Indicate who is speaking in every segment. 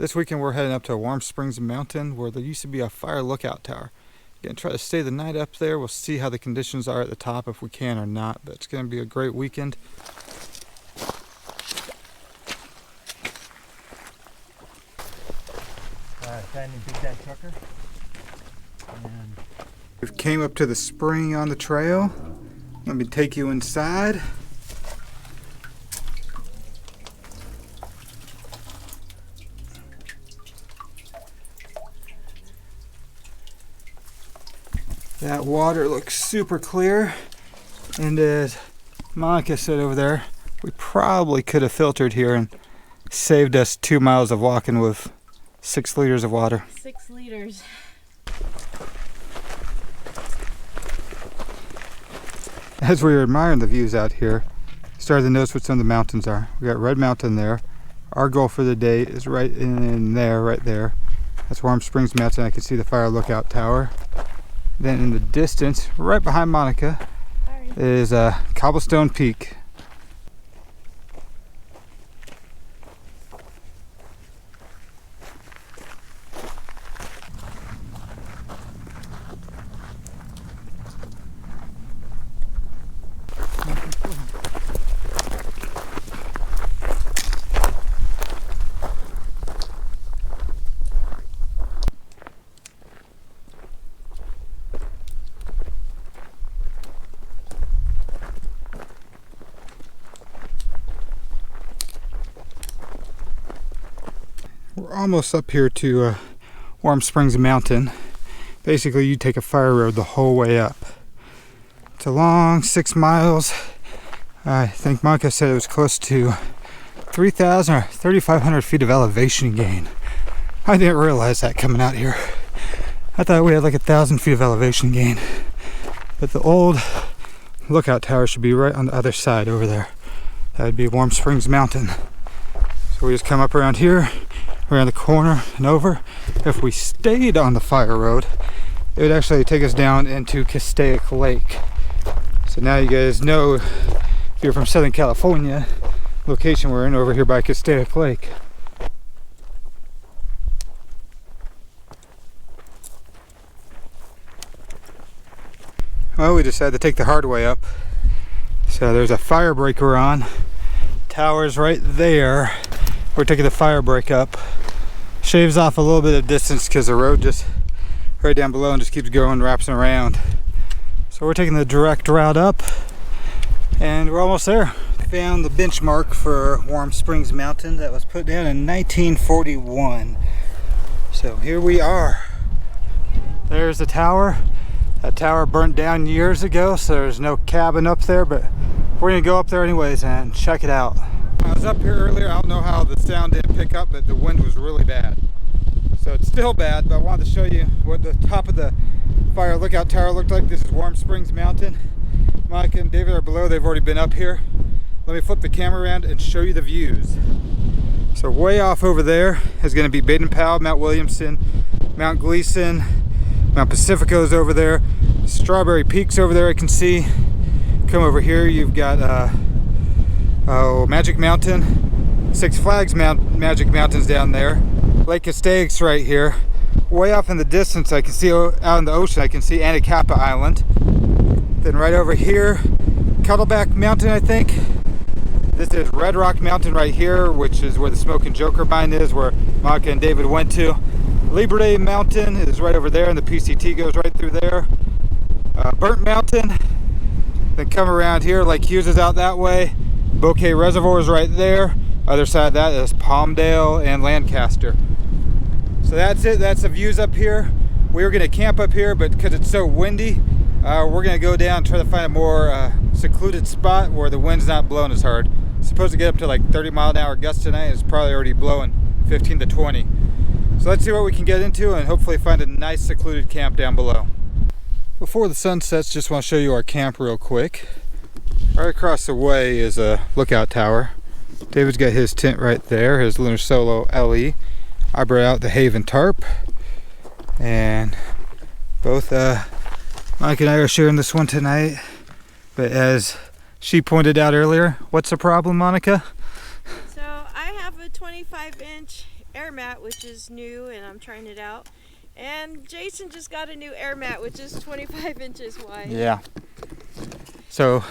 Speaker 1: This weekend we're heading up to Warm Springs Mountain where there used to be a fire lookout tower. Gonna try to stay the night up there. We'll see how the conditions are at the top, if we can or not, but it's gonna be a great weekend.
Speaker 2: Tiny Big Dad Trucker. And
Speaker 1: we came up to the spring on the trail. Let me take you inside. That water looks super clear, and as Monica said over there, we probably could have filtered here and saved us 2 miles of walking with 6 liters of water.
Speaker 3: 6 liters.
Speaker 1: As we were admiring the views out here, started to notice what some of the mountains are. We got Red Mountain there. Our goal for the day is right in there, right there. That's Warm Springs Mountain. I can see the fire lookout tower. Then in the distance, right behind Monica, is Cobblestone Peak. We're almost up here to Warm Springs Mountain. Basically, you take a fire road the whole way up. It's a long 6 miles. I think Monica said it was close to 3,000 or 3,500 feet of elevation gain. I didn't realize that coming out here. I thought we had like 1,000 feet of elevation gain. But the old lookout tower should be right on the other side over there. That would be Warm Springs Mountain. So we just come up around here, around the corner and over. If we stayed on the fire road, it would actually take us down into Castaic Lake. So now you guys know, if you're from Southern California, location we're in over here by Castaic Lake. Well, we decided to take the hard way up. So there's a fire break we're on. Tower's right there. We're taking the fire break up. Shaves off a little bit of distance because the road just right down below and just keeps going, wraps around. So we're taking the direct route up and we're almost there. Found the benchmark for Warm Springs Mountain that was put down in 1941. So here we are. There's the tower. That tower burnt down years ago, so there's no cabin up there, but we're gonna go up there anyways and check it out. I was up here earlier. I don't know how the sound didn't pick up, but the wind was really bad. So it's still bad, but I wanted to show you what the top of the fire lookout tower looked like. This is Warm Springs Mountain. Mike and David are below. They've already been up here. Let me flip the camera around and show you the views. So way off over there is going to be Baden Powell, Mount Williamson, Mount Gleason, Mount Pacifico's over there. Strawberry Peak's over there I can see. Come over here, you've got Magic Mountain, Six Flags Magic Mountain's down there. Lake Castaic's right here. Way off in the distance, I can see out in the ocean, I can see Anacapa Island. Then right over here, Cuddleback Mountain, I think. This is Red Rock Mountain right here, which is where the Smoking Joker mine is, where Monica and David went to. Libre Mountain is right over there, and the PCT goes right through there. Burnt Mountain. Then come around here, Lake Hughes is out that way. Bouquet Reservoir is right there. Other side of that is Palmdale and Lancaster. So that's it. That's the views up here. We were going to camp up here, but because it's so windy, we're going to go down and try to find a more secluded spot where the wind's not blowing as hard. It's supposed to get up to like 30-mile-an-hour gusts tonight. It's probably already blowing 15 to 20. So let's see what we can get into and hopefully find a nice secluded camp down below. Before the sun sets, just want to show you our camp real quick. Right across the way is a lookout tower. David's got his tent right there, his Lunar Solo LE. I brought out the Haven tarp. And both Mike and I are sharing this one tonight. But as she pointed out earlier, what's the problem, Monica?
Speaker 3: So I have a 25-inch air mat, which is new, and I'm trying it out. And Jason just got a new air mat, which is 25 inches wide.
Speaker 1: Yeah. So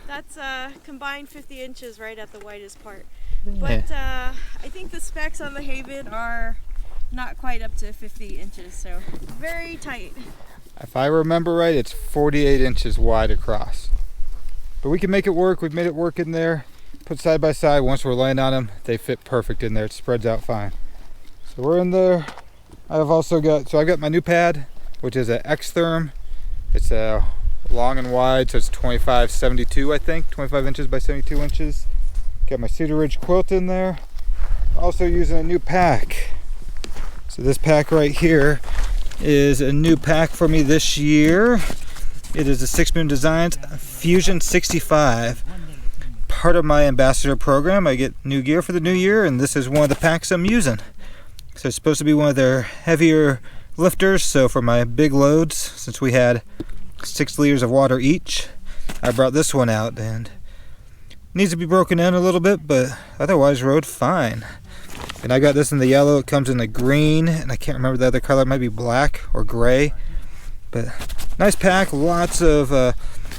Speaker 3: that's combined 50 inches right at the widest part. But I think the specs on the Haven are not quite up to 50 inches, so very tight.
Speaker 1: if I remember right, it's 48 inches wide across. But we can make it work. We've made it work in there. Put side by side. Once we're laying on them, they fit perfect in there. It spreads out fine. So we're in there. I've also got my new pad, which is an X-Therm. It's long and wide, so it's 25/72, I think, 25 inches by 72 inches. Got my Cedar Ridge quilt in there. Also using a new pack. So this pack right here is a new pack for me this year. It is a 6 Moon Designs Fusion 65. Part of my ambassador program, I get new gear for the new year, and this is one of the packs I'm using. So it's supposed to be one of their heavier lifters, so for my big loads, since we had 6 liters of water each, I brought this one out, and needs to be broken in a little bit, but otherwise rode fine. And I got this in the yellow. It comes in the green, and I can't remember the other color. It might be black or gray, but nice pack. Lots of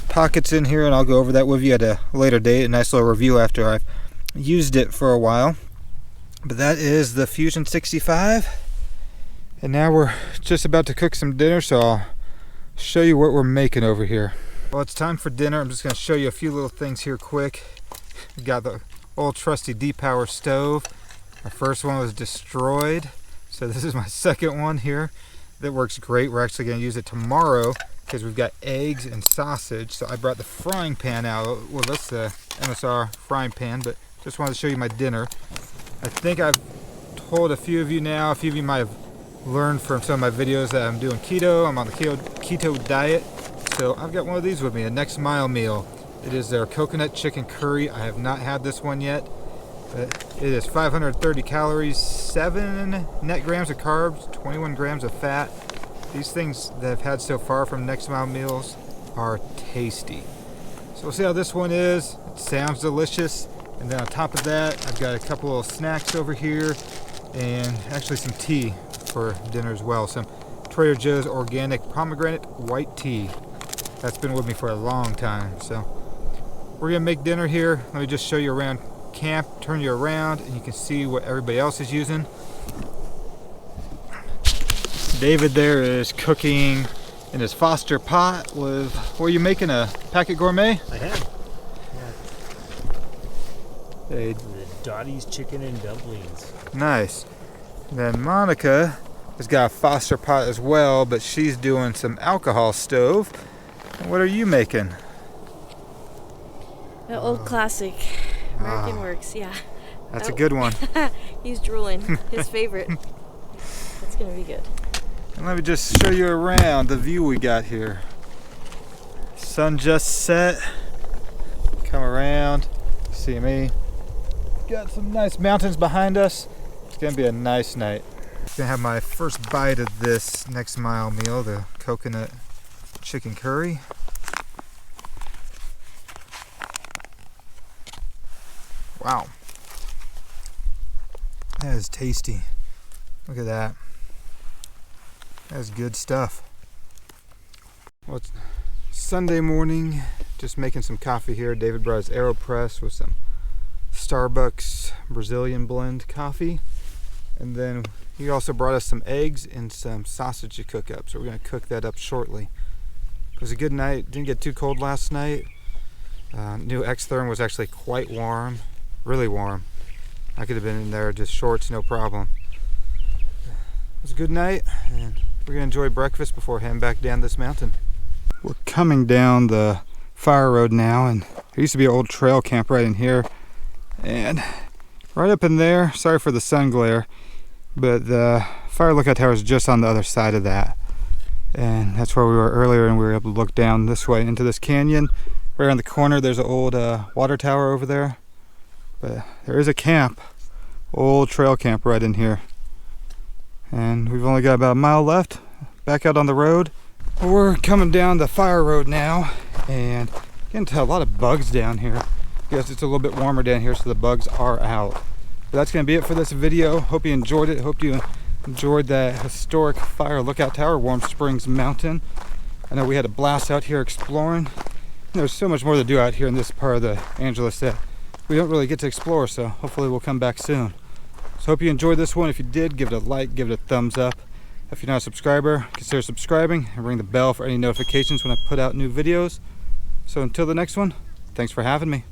Speaker 1: pockets in here, and I'll go over that with you at a later date. A nice little review after I've used it for a while. But that is the Fusion 65, and now we're just about to cook some dinner, so I'll show you what we're making over here. Well, it's time for dinner. I'm just going to show you a few little things here quick. We got the old trusty D-Power stove. Our first one was destroyed, so this is my second one here. That works great. We're actually going to use it tomorrow because we've got eggs and sausage. So I brought the frying pan out. Well, that's the MSR frying pan, but just wanted to show you my dinner. I think I've told a few of you now, a few of you might have learned from some of my videos that I'm doing keto. I'm on the keto diet. So I've got one of these with me, a Next Mile meal. It is their coconut chicken curry. I have not had this one yet, but it is 530 calories, 7 net grams of carbs, 21 grams of fat. These things that I've had so far from Next Mile meals are tasty. So we'll see how this one is. It sounds delicious. And then on top of that, I've got a couple of snacks over here and actually some tea for dinner as well. Some Trader Joe's organic pomegranate white tea. That's been with me for a long time. So we're gonna make dinner here. Let me just show you around camp, turn you around, and you can see what everybody else is using. David there is cooking in his Foster pot with, what are you making, a packet gourmet?
Speaker 2: I have.
Speaker 1: Hey.
Speaker 2: The Dottie's chicken and dumplings.
Speaker 1: Nice. And then Monica has got a Foster pot as well, but she's doing some alcohol stove. And what are you making?
Speaker 3: The old classic, American Works, yeah.
Speaker 1: That's a good one.
Speaker 3: He's drooling, his favorite. That's gonna be good.
Speaker 1: And let me just show you around the view we got here. Sun just set. Come around, see me. Got some nice mountains behind us. It's gonna be a nice night. Gonna have my first bite of this Next Mile meal, the coconut chicken curry. Wow, that is tasty. Look at that. That's good stuff. Well, it's Sunday morning, just making some coffee here. David brought his AeroPress with some Starbucks Brazilian blend coffee, and then he also brought us some eggs and some sausage to cook up, so we're going to cook that up shortly. It was a good night. Didn't get too cold last night. New X-Therm was actually quite warm, really warm. I could have been in there just shorts, no problem. It was a good night, and we're going to enjoy breakfast before heading back down this mountain. We're coming down the fire road now, and there used to be an old trail camp right in here. And right up in there, sorry for the sun glare, but the fire lookout tower is just on the other side of that. And that's where we were earlier, and we were able to look down this way into this canyon. Right around the corner, there's an old water tower over there. But there is a camp, old trail camp right in here. And we've only got about a mile left, back out on the road. We're coming down the fire road now, and getting to a lot of bugs down here. Yes, it's a little bit warmer down here, so the bugs are out. But that's going to be it for this video. Hope you enjoyed it. Hope you enjoyed that historic fire lookout tower, Warm Springs Mountain. I know we had a blast out here exploring. There's so much more to do out here in this part of the Angeles that we don't really get to explore, so hopefully we'll come back soon. So hope you enjoyed this one. If you did, give it a like, give it a thumbs up. If you're not a subscriber, consider subscribing and ring the bell for any notifications when I put out new videos. So until the next one, thanks for having me.